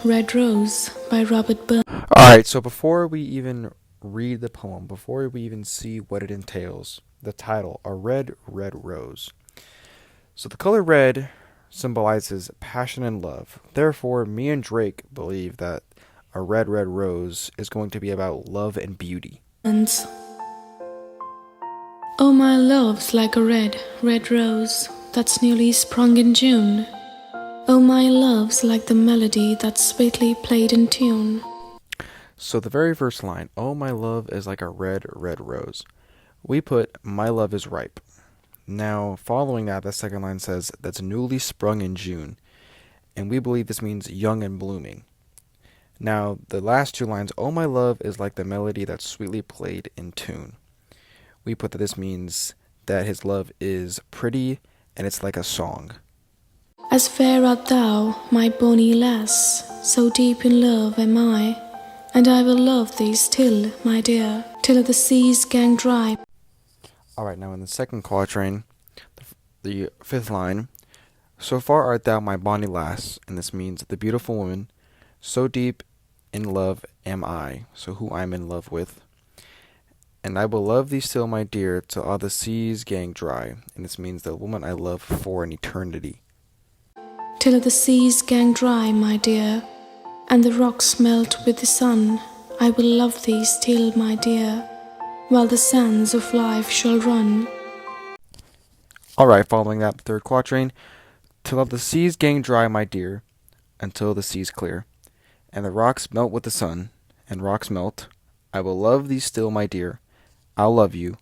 Red Rose by Robert Burns. Alright, so before we even read the poem, before we even see what it entails, the title, A Red, Red Rose. So the color red symbolizes passion and love. Therefore, me and Drake believe that A Red, Red Rose is going to be about love and beauty. Oh, my love's like a red, red rose that's newly sprung in June. Oh, my love's like the melody that's sweetly played in tune. So the very first line, oh, my love is like a red, red rose. We put, my love is ripe. Now, following that, the second line says, that's newly sprung in June. And we believe this means young and blooming. Now, the last two lines, oh, my love is like the melody that's sweetly played in tune. We put that this means that his love is pretty and it's like a song. As fair art thou, my bonny lass, so deep in love am I, and I will love thee still, my dear, till the seas gang dry. Alright, now in the second quatrain, the fifth line, so far art thou my bonny lass, and this means the beautiful woman, so deep in love am I, so who I'm in love with. And I will love thee still, my dear, till all the seas gang dry, and this means the woman I love for an eternity. Till the seas gang dry, my dear, and the rocks melt with the sun, I will love thee still, my dear, while the sands of life shall run. Alright, following that third quatrain, till all the seas gang dry, my dear, until the seas clear, and the rocks melt with the sun, and rocks melt, I will love thee still, my dear, I'll love you,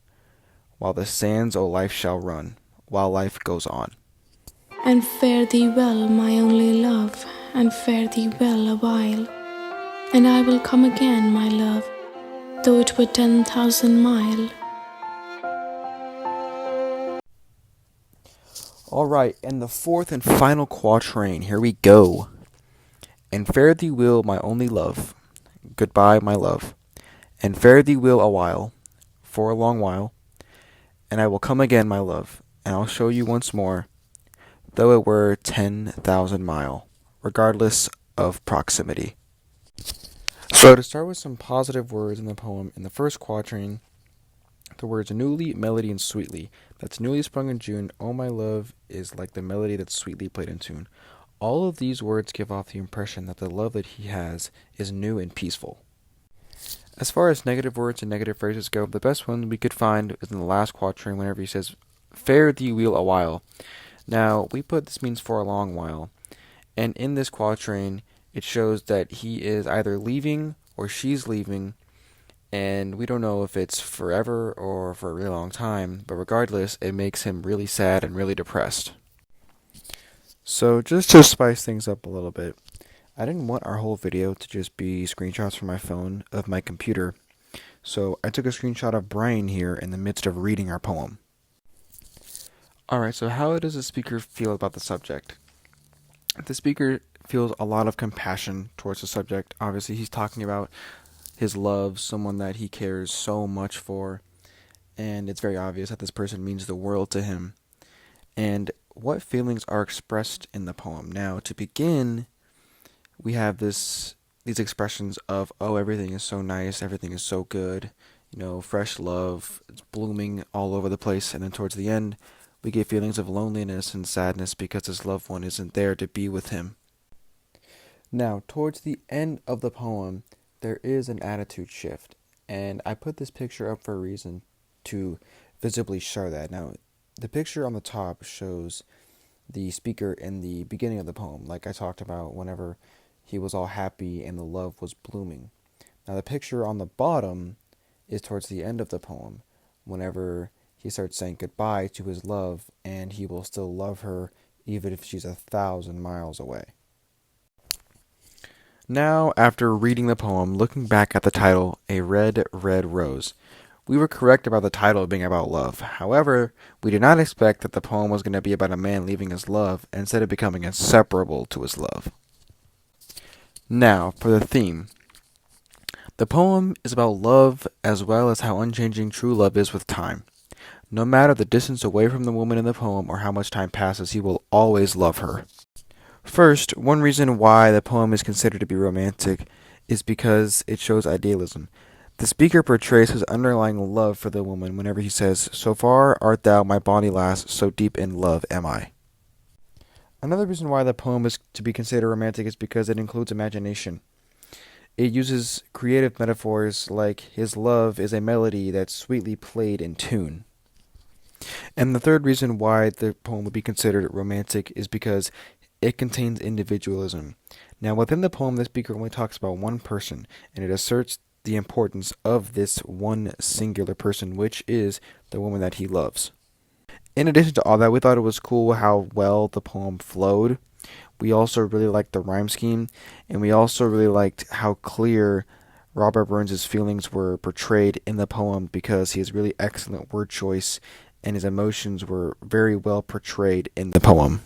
while the sands o' life shall run, while life goes on. And fare thee well, my only love, and fare thee well a while, and I will come again, my love, though it were 10,000 mile. Alright, and the fourth and final quatrain, here we go. And fare thee will, my only love, goodbye, my love, and fare thee will a while, for a long while, and I will come again, my love, and I'll show you once more, though it were 10,000 mile, regardless of proximity. So to start with some positive words in the poem, in the first quatrain, the words newly, melody, and sweetly. That's newly sprung in June, oh my love is like the melody that's sweetly played in tune. All of these words give off the impression that the love that he has is new and peaceful. As far as negative words and negative phrases go, the best one we could find is in the last quatrain whenever he says, fare thee will a while. Now, we put this means for a long while, and in this quatrain, it shows that he is either leaving or she's leaving, and we don't know if it's forever or for a really long time, but regardless, it makes him really sad and really depressed. So, just to spice things up a little bit, I didn't want our whole video to just be screenshots from my phone of my computer, so I took a screenshot of Brian here in the midst of reading our poem. Alright, so how does the speaker feel about the subject? The speaker feels a lot of compassion towards the subject. Obviously, he's talking about his love, someone that he cares so much for, and it's very obvious that this person means the world to him. And what feelings are expressed in the poem? Now, to begin, we have these expressions of, oh, everything is so nice, everything is so good, fresh love, it's blooming all over the place, and then towards the end, we get feelings of loneliness and sadness because his loved one isn't there to be with him. Now, towards the end of the poem, there is an attitude shift, and I put this picture up for a reason to visibly show that. Now, the picture on the top shows the speaker in the beginning of the poem, like I talked about whenever he was all happy and the love was blooming. Now, the picture on the bottom is towards the end of the poem, whenever he starts saying goodbye to his love, and he will still love her even if she's 1,000 miles away. Now, after reading the poem, looking back at the title, A Red, Red Rose, we were correct about the title being about love. However, we did not expect that the poem was going to be about a man leaving his love instead of becoming inseparable to his love. Now, for the theme. The poem is about love as well as how unchanging true love is with time. No matter the distance away from the woman in the poem or how much time passes, he will always love her. First, one reason why the poem is considered to be romantic is because it shows idealism. The speaker portrays his underlying love for the woman whenever he says, "So far art thou my bonny lass, so deep in love am I." Another reason why the poem is to be considered romantic is because it includes imagination. It uses creative metaphors like his love is a melody that's sweetly played in tune. And the third reason why the poem would be considered romantic is because it contains individualism. Now, within the poem, the speaker only talks about one person, and it asserts the importance of this one singular person, which is the woman that he loves. In addition to all that, we thought it was cool how well the poem flowed. We also really liked the rhyme scheme, and we also really liked how clear Robert Burns' feelings were portrayed in the poem because he has really excellent word choice and his emotions were very well portrayed in the poem.